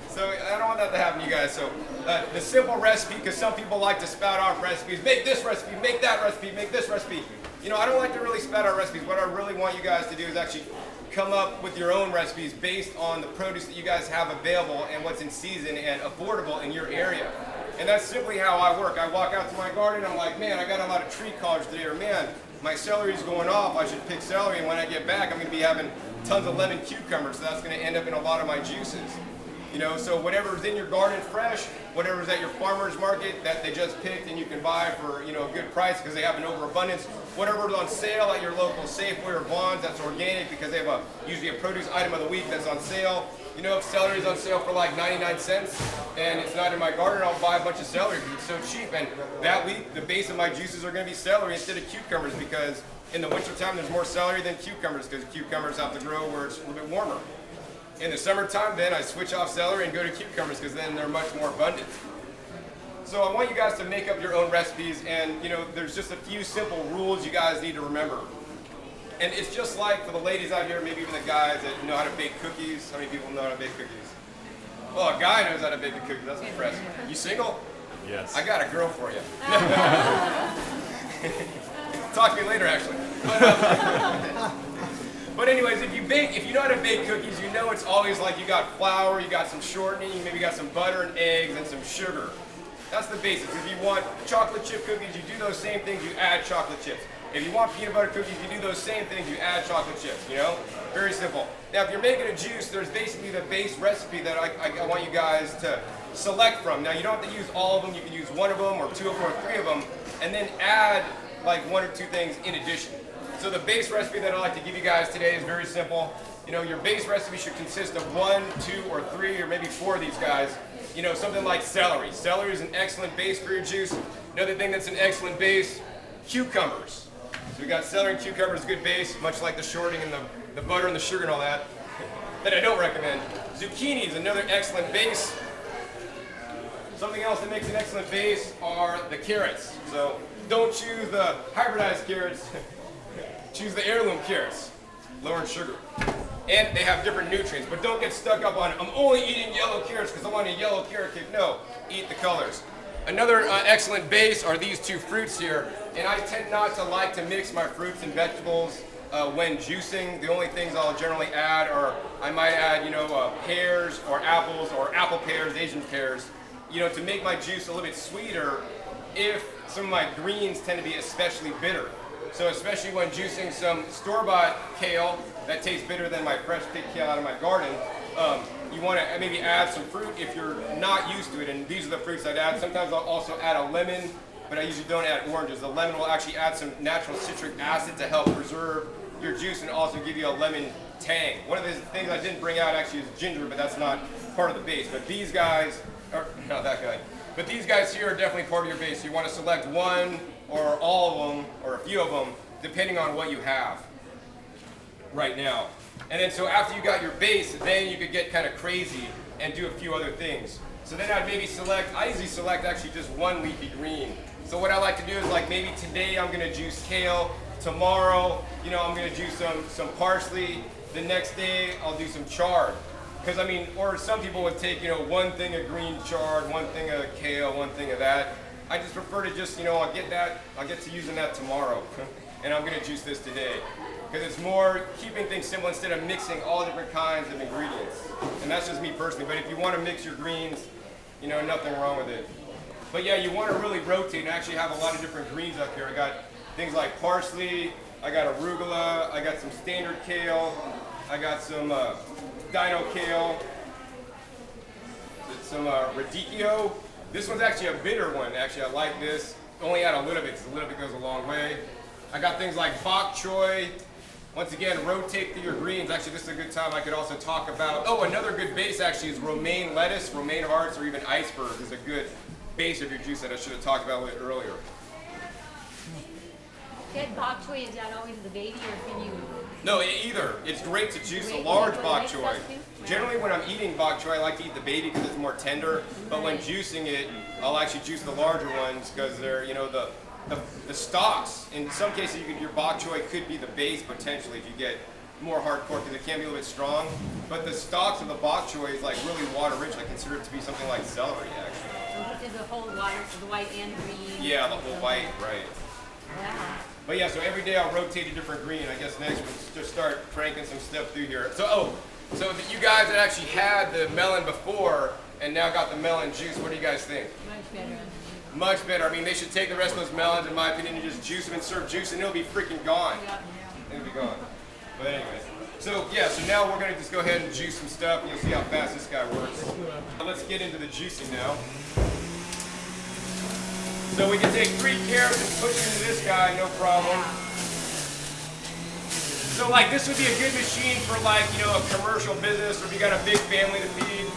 So I don't want that to happen to you guys. So the simple recipe, because some people like to spout off recipes, make this recipe, make that recipe, make this recipe. You know, I don't like to really spout out recipes. What I really want you guys to do is actually come up with your own recipes based on the produce that you guys have available and what's in season and affordable in your area. And that's simply how I work. I walk out to my garden, I'm like, man, I got a lot of tree collars today, or man, my celery's going off, I should pick celery, and when I get back, I'm gonna be having tons of lemon cucumbers, so that's gonna end up in a lot of my juices. You know, so whatever's in your garden fresh, whatever's at your farmer's market that they just picked and you can buy for, you know, a good price because they have an overabundance, whatever's on sale at your local Safeway or Vons that's organic because they have usually a produce item of the week that's on sale. You know, if celery is on sale for like 99 cents and it's not in my garden, I'll buy a bunch of celery because it's so cheap. And that week, the base of my juices are going to be celery instead of cucumbers because in the wintertime, there's more celery than cucumbers because cucumbers have to grow where it's a little bit warmer. In the summertime, then I switch off celery and go to cucumbers because then they're much more abundant. So I want you guys to make up your own recipes, and you know, there's just a few simple rules you guys need to remember. And it's just like for the ladies out here, maybe even the guys that know how to bake cookies. How many people know how to bake cookies? Well, a guy knows how to bake a cookie. That's impressive. You single? Yes. I got a girl for you. Talk to me later, actually. But anyways, if you know how to bake cookies, you know it's always like you got flour, you got some shortening, you maybe got some butter and eggs and some sugar. That's the basics. If you want chocolate chip cookies, you do those same things, you add chocolate chips. If you want peanut butter cookies, you do those same things, you add chocolate chips, you know? Very simple. Now, if you're making a juice, there's basically the base recipe that I want you guys to select from. Now, you don't have to use all of them. You can use one of them or two of them or three of them, and then add like one or two things in addition. So the base recipe that I'd like to give you guys today is very simple. You know, your base recipe should consist of 1, 2, or 3, or maybe 4 of these guys. You know, something like celery. Celery is an excellent base for your juice. Another thing that's an excellent base, cucumbers. So we got celery and cucumbers, good base, much like the shortening and the butter and the sugar and all that. That I don't recommend. Zucchini is another excellent base. Something else that makes an excellent base are the carrots. So don't choose the hybridized carrots. Choose the heirloom carrots, lower in sugar. And they have different nutrients, but don't get stuck up on, I'm only eating yellow carrots because I want a yellow carrot cake. No, eat the colors. Another excellent base are these two fruits here. And I tend not to like to mix my fruits and vegetables when juicing. The only things I'll generally add are, I might add, you know, pears or apples or apple pears, Asian pears, you know, to make my juice a little bit sweeter if some of my greens tend to be especially bitter. So especially when juicing some store-bought kale that tastes bitter than my fresh picked kale out of my garden, you want to maybe add some fruit if you're not used to it. And these are the fruits I'd add. Sometimes I'll also add a lemon, but I usually don't add oranges. The lemon will actually add some natural citric acid to help preserve your juice and also give you a lemon tang. One of the things I didn't bring out actually is ginger, but that's not part of the base. But these guys, or not that guy, but these guys here are definitely part of your base. You want to select one or all of them, or a few of them, depending on what you have right now. And then so after you got your base, then you could get kind of crazy and do a few other things. So then I'd maybe select, I usually select actually just one leafy green. So what I like to do is like maybe today I'm gonna juice kale, tomorrow, you know, I'm gonna juice some parsley, the next day I'll do some chard. Because I mean, or some people would take, you know, one thing of green chard, one thing of kale, one thing of that. I just prefer to just, you know, I'll get to using that tomorrow. And I'm gonna juice this today. Because it's more keeping things simple instead of mixing all different kinds of ingredients. And that's just me personally, but if you wanna mix your greens, you know, nothing wrong with it. But yeah, you wanna really rotate and actually have a lot of different greens up here. I got things like parsley, I got arugula, I got some standard kale, I got some dino kale, some radicchio. This one's actually a bitter one. Actually, I like this. Only add a little bit, because a little bit goes a long way. I got things like bok choy. Once again, rotate through your greens. Actually, this is a good time I could also talk about. Oh, another good base actually is romaine lettuce, romaine hearts, or even iceberg is a good base of your juice that I should have talked about a little bit earlier. Dead bok choy, is that always the baby, or can you? No, either. It's great to juice a large bok choy. Too? Generally, when I'm eating bok choy, I like to eat the baby because it's more tender. But when juicing it, I'll actually juice the larger ones because they're, you know, the stalks. In some cases, your bok choy could be the base potentially if you get more hardcore because it can be a little bit strong. But the stalks of the bok choy is like really water rich. I consider it to be something like celery, actually. So he did the whole water, the white and green. Yeah, the whole white, right. Wow. But yeah, so every day I'll rotate a different green. I guess next we'll just start cranking some stuff through here. So, so you guys that actually had the melon before and now got the melon juice, what do you guys think? Much better. Much better. I mean, they should take the rest of those melons, in my opinion, and just juice them and serve juice, and it'll be freaking gone. Yeah. It'll be gone. But anyway, so yeah, so now we're gonna just go ahead and juice some stuff, and you'll see how fast this guy works. Let's get into the juicing now. So we can take 3 carrots and push them into this guy, no problem. So like this would be a good machine for like, you know, a commercial business, or if you got a big family to feed.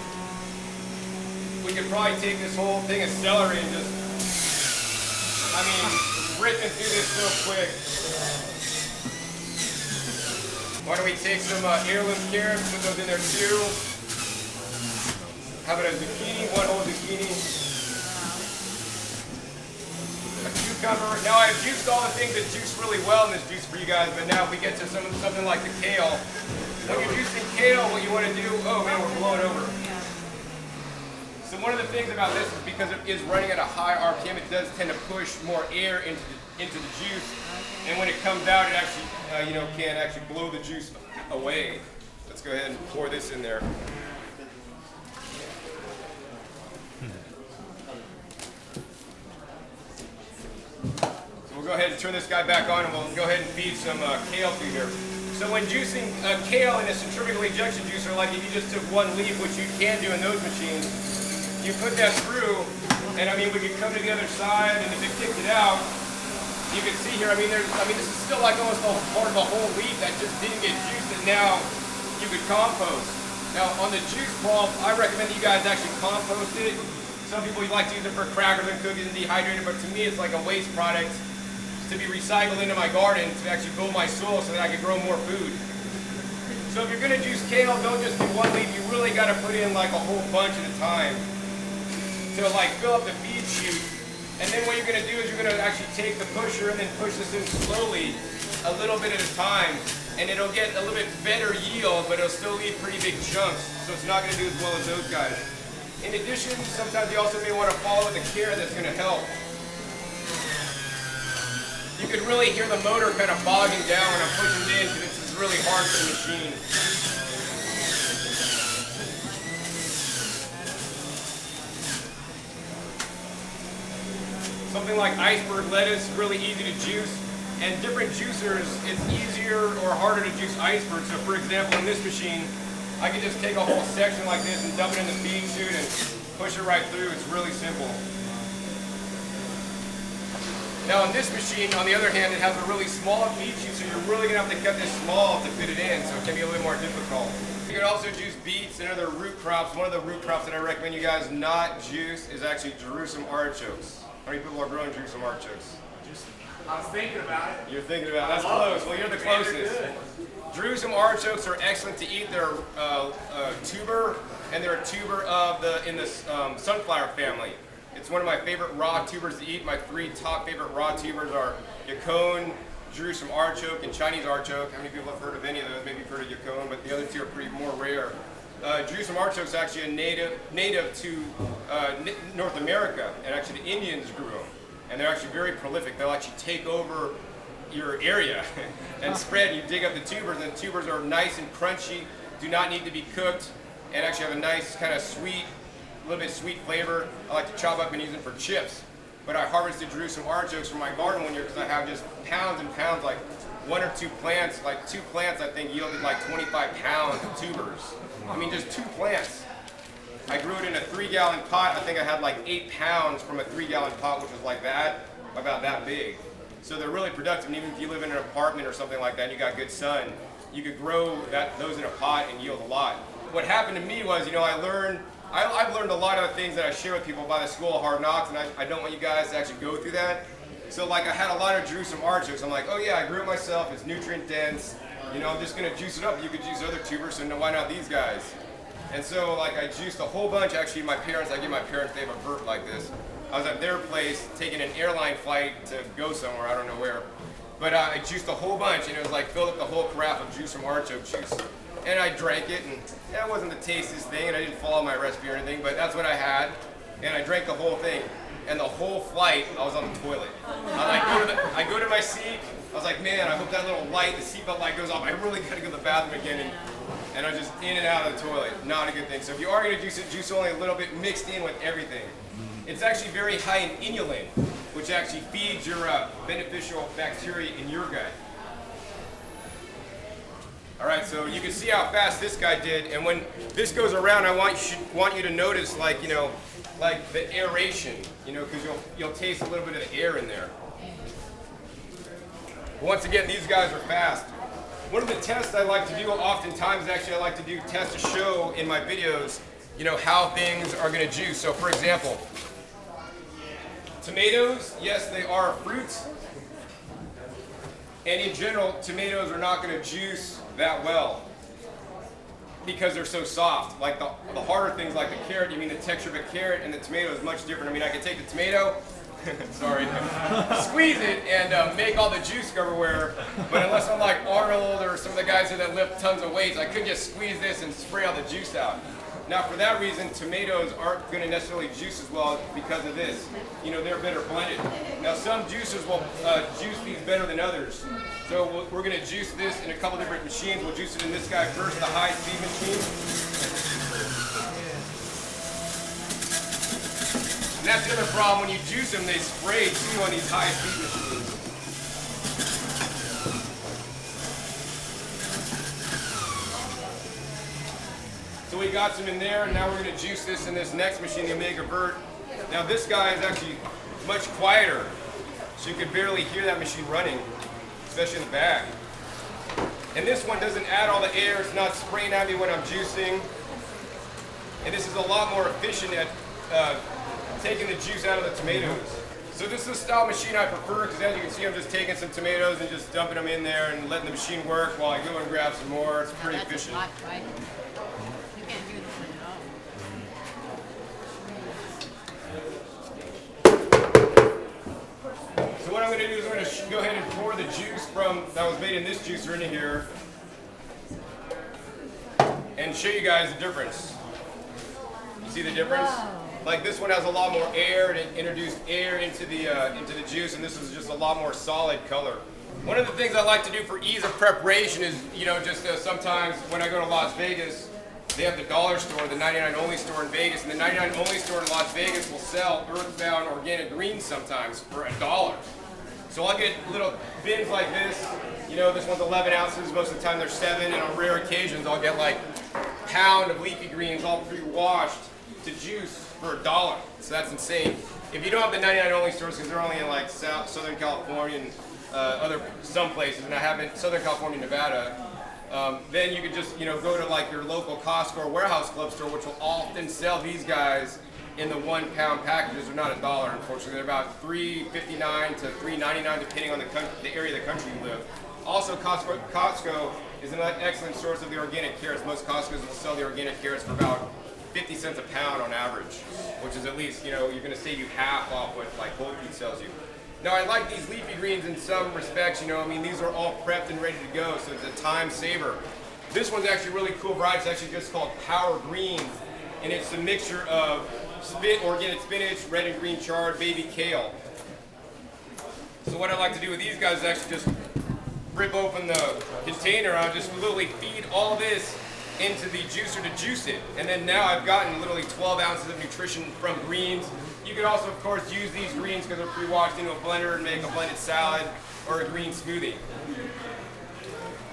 We could probably take this whole thing of celery and just, I mean, ripping through this so quick. Why don't we take some heirloom carrots, put those in there too. How about a zucchini, 1 whole zucchini. A cucumber. Now I've juiced all the things that juice really well in this juice for you guys, but now if we get to something like the kale, when you're juicing kale, what you want to do, oh man, we're blowing over. So one of the things about this is because it is running at a high RPM, it does tend to push more air into the juice, and when it comes out, it actually, you know, can actually blow the juice away. Let's go ahead and pour this in there. So we'll go ahead and turn this guy back on, and we'll go ahead and feed some kale through here. So when juicing kale in a centrifugal ejection juicer, like if you just took 1 leaf, which you can do in those machines, you put that through, and I mean, we could come to the other side, and if it kicked it out, you can see here, I mean, this is still like almost part of the whole leaf that just didn't get juiced, and now you could compost. Now, on the juice pulp, I recommend you guys actually compost it. Some people like to use it for crackers and cookies and dehydrate it, but to me, it's like a waste product to be recycled into my garden to actually build my soil so that I can grow more food. So if you're gonna juice kale, don't just do 1 leaf, you really gotta put in like a whole bunch at a time to like fill up the feed chute. And then what you're gonna do is you're gonna actually take the pusher and then push this in slowly, a little bit at a time, and it'll get a little bit better yield, but it'll still leave pretty big chunks, so it's not gonna do as well as those guys. In addition, sometimes you also may wanna follow with a carrot that's gonna help. You can really hear the motor kind of bogging down when I'm pushing it in because it's really hard for the machine. Something like iceberg lettuce, really easy to juice. And different juicers, it's easier or harder to juice iceberg. So for example, in this machine, I can just take a whole section like this and dump it in the feed chute and push it right through. It's really simple. Now on this machine, on the other hand, it has a really small feed chute, so you're really gonna have to cut this small to fit it in, so it can be a little more difficult. You can also juice beets and other root crops. One of the root crops that I recommend you guys not juice is actually Jerusalem artichokes. How many people are growing Jerusalem artichokes? I was thinking about it. You're thinking about it. That's close. Well, you're the closest. Jerusalem artichokes are excellent to eat. They're tuber, and they're a tuber of in the sunflower family. It's one of my favorite raw tubers to eat. My 3 top favorite raw tubers are yacon, Jerusalem artichoke, and Chinese artichoke. How many people have heard of any of those? Maybe you've heard of yacon, but the other 2 are pretty more rare. Jerusalem artichoke is actually a native to North America, and actually the Indians grew them. And they're actually very prolific. They'll actually take over your area and spread. You dig up the tubers, and the tubers are nice and crunchy, do not need to be cooked, and actually have a nice kind of sweet, a little bit sweet flavor. I like to chop up and use them for chips. But I harvested Jerusalem artichokes from my garden one year because I have just pounds and pounds, like 1 or 2 plants, like 2 plants I think yielded like 25 pounds of tubers. I mean, just 2 plants. I grew it in a 3-gallon pot. I think I had like 8 pounds from a 3-gallon pot, which was like that, about that big. So they're really productive, and even if you live in an apartment or something like that and you got good sun, you could grow those in a pot and yield a lot. What happened to me was, you know, I've learned a lot of the things that I share with people by the School of Hard Knocks, and I don't want you guys to actually go through that. So like I had a lot of Jerusalem artichokes. I'm like, oh yeah, I grew it myself. It's nutrient dense. You know, I'm just gonna juice it up. You could juice other tubers, so why not these guys? And so like I juiced a whole bunch. Actually, I give my parents, they have a vert like this. I was at their place taking an airline flight to go somewhere, I don't know where. But I juiced a whole bunch, and it was like filled up the whole carafe of juice from artichoke juice. And I drank it, and that wasn't the tastiest thing, and I didn't follow my recipe or anything, but that's what I had. And I drank the whole thing. And the whole flight, I was on the toilet. I go to my seat. I was like, man, I hope that little light, the seatbelt light goes off. I really gotta go to the bathroom again. And I was just in and out of the toilet. Not a good thing. So if you are gonna juice it, juice only a little bit mixed in with everything. It's actually very high in inulin, which actually feeds your beneficial bacteria in your gut. All right, so you can see how fast this guy did. And when this goes around, I want you to notice, like, you know, like the aeration, you know, because you'll taste a little bit of the air in there. Once again, these guys are fast. One of the tests I like to do oftentimes, actually I like to do tests to show in my videos, you know, how things are going to juice. So for example, tomatoes, yes, they are fruits. And in general, tomatoes are not going to juice that well because they're so soft. Like the harder things like the carrot, you mean the texture of a carrot, and the tomato is much different. I mean, I can take the tomato, sorry, squeeze it and make all the juice go everywhere. But unless I'm like Arnold or some of the guys that lift tons of weights, I couldn't just squeeze this and spray all the juice out. Now, for that reason, tomatoes aren't going to necessarily juice as well because of this. You know, they're better blended. Now, some juicers will juice these better than others. So we're going to juice this in a couple different machines. We'll juice it in this guy first, the high-speed machine. And that's the other problem. When you juice them, they spray too on these high-speed machines. So we got some in there, and now we're going to juice this in this next machine, the Omega Vert. Now this guy is actually much quieter, so you can barely hear that machine running, especially in the back. And this one doesn't add all the air, it's not spraying at me when I'm juicing. And this is a lot more efficient at taking the juice out of the tomatoes. So this is the style machine I prefer, because as you can see, I'm just taking some tomatoes and just dumping them in there and letting the machine work while I go and grab some more. It's pretty efficient. Hot, right? You can't do this one at all. So what I'm going to do is I'm going to go ahead and pour the juice that was made in this juicer into here and show you guys the difference. You see the difference? Whoa. Like this one has a lot more air, and it introduced air into the juice, and this is just a lot more solid color. One of the things I like to do for ease of preparation is, you know, just sometimes when I go to Las Vegas, they have the dollar store, the 99 Only store in Vegas, and the 99 Only store in Las Vegas will sell earthbound organic greens sometimes for $1. So I'll get little bins like this. You know, this one's 11 ounces. Most of the time they're 7, and on rare occasions I'll get like a pound of leafy greens all pre-washed to juice for $1. So that's insane. If you don't have the 99 Only stores, because they're only in like Southern California and some places, and I have in Southern California, Nevada, then you could just, you know, go to like your local Costco or warehouse club store, which will often sell these guys in the 1 pound packages. They're not $1, unfortunately. They're about $3.59 to $3.99 depending on the area of the country you live. Also, Costco is an excellent source of the organic carrots. Most Costco's will sell the organic carrots for about 50 cents a pound on average, which is at least, you know, you're going to save you half off what like Whole Foods sells you. Now, I like these leafy greens in some respects, you know, I mean, these are all prepped and ready to go, so it's a time saver. This one's actually a really cool variety. It's actually just called Power Greens, and it's a mixture of organic spinach, red and green chard, baby kale. So what I like to do with these guys is actually just rip open the container. I'll just literally feed all this into the juicer to juice it. And then now I've gotten literally 12 ounces of nutrition from greens. You could also, of course, use these greens because they're pre-washed into a blender and make a blended salad or a green smoothie.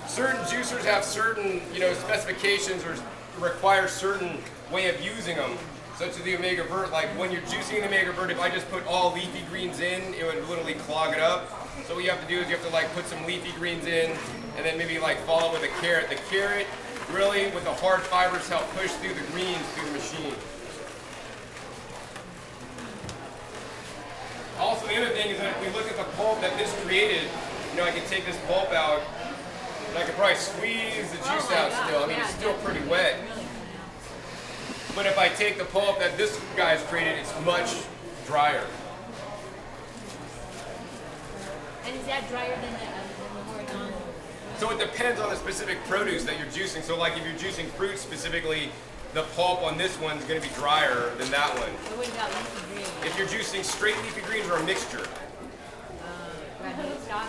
Certain juicers have certain, you know, specifications or require certain way of using them, such as the Omega Vert. Like when you're juicing the Omega Vert, if I just put all leafy greens in, it would literally clog it up. So what you have to do is you have to like put some leafy greens in and then maybe like follow with a carrot. The carrot really, with the hard fibers, help push through the greens through the machine. Also, the other thing thing is that if we look at the pulp that this created, you know, I could take this pulp out and I could probably squeeze the juice my out God, still. I mean, yeah, it's still pretty definitely. wet. Really good, yeah. But if I take the pulp that this guy's created, it's much drier. And is that drier than the horizontal? So it depends on the specific produce that you're juicing. So like if you're juicing fruit specifically, the pulp on this one's gonna be drier than that one. So what about leafy green? If you're juicing straight leafy greens or a mixture, Red stock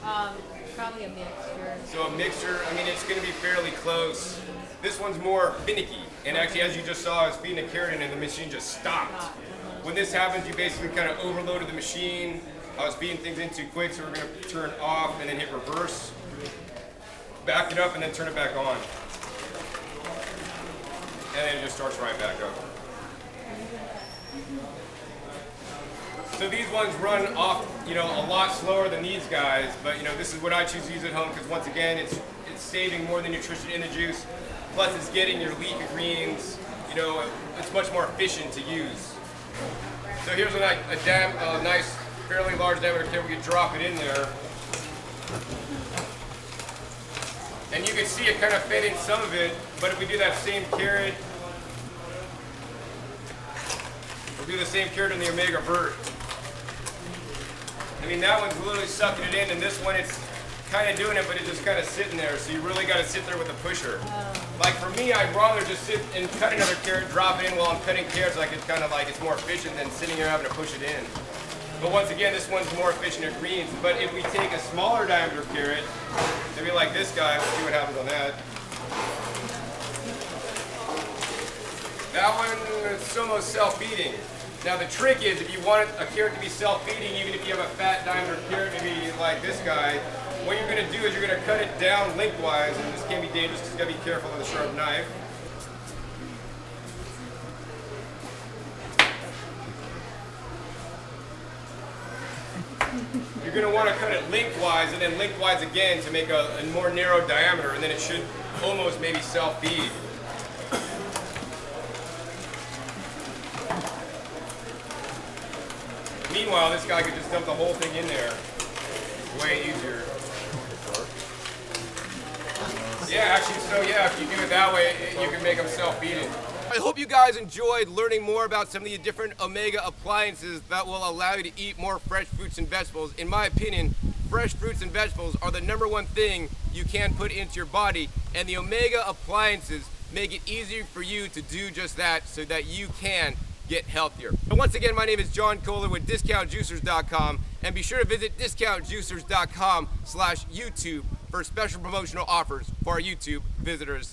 or probably a mixture. so a mixture, I mean, it's gonna be fairly close. This one's more finicky, and actually, as you just saw, I was feeding a carrot in and the machine just stopped. When this happens, you basically kind of overloaded the machine. I was feeding things in too quick, so we're gonna turn off and then hit reverse, back it up, and then turn it back on. And then it just starts right back up. So these ones run off, you know, a lot slower than these guys, but you know, this is what I choose to use at home because once again, it's saving more than nutrition in the juice. Plus, it's getting your leafy greens. You know, it's much more efficient to use. So here's a nice, fairly large diameter carrot. We can drop it in there, and you can see it kind of fed in some of it. But if we do that same carrot, we'll do the same carrot in the Omega Vert. I mean, that one's literally sucking it in, and this one, it's kind of doing it, but it's just kind of sitting there. So you really got to sit there with a pusher. Like for me, I'd rather just sit and cut another carrot, drop it in while I'm cutting carrots. Like it's kind of like it's more efficient than sitting here having to push it in. But once again, this one's more efficient at greens. But if we take a smaller diameter carrot, maybe like this guy, we'll see what happens on that. That one, it's almost self-feeding. Now the trick is, if you want a carrot to be self-feeding, even if you have a fat diameter carrot, maybe like this guy, what you're going to do is you're going to cut it down lengthwise, and this can be dangerous because you got to be careful with a sharp knife. You're going to want to cut it lengthwise and then lengthwise again to make a more narrow diameter, and then it should almost maybe self-feed. Meanwhile, this guy could just dump the whole thing in there. Way easier. Yeah, actually, so yeah, if you do it that way, you can make them self-feeding. I hope you guys enjoyed learning more about some of the different Omega appliances that will allow you to eat more fresh fruits and vegetables. In my opinion, fresh fruits and vegetables are the #1 thing you can put into your body, and the Omega appliances make it easier for you to do just that so that you can get healthier. And once again, my name is John Kohler with DiscountJuicers.com, and be sure to visit DiscountJuicers.com/YouTube for special promotional offers for our YouTube visitors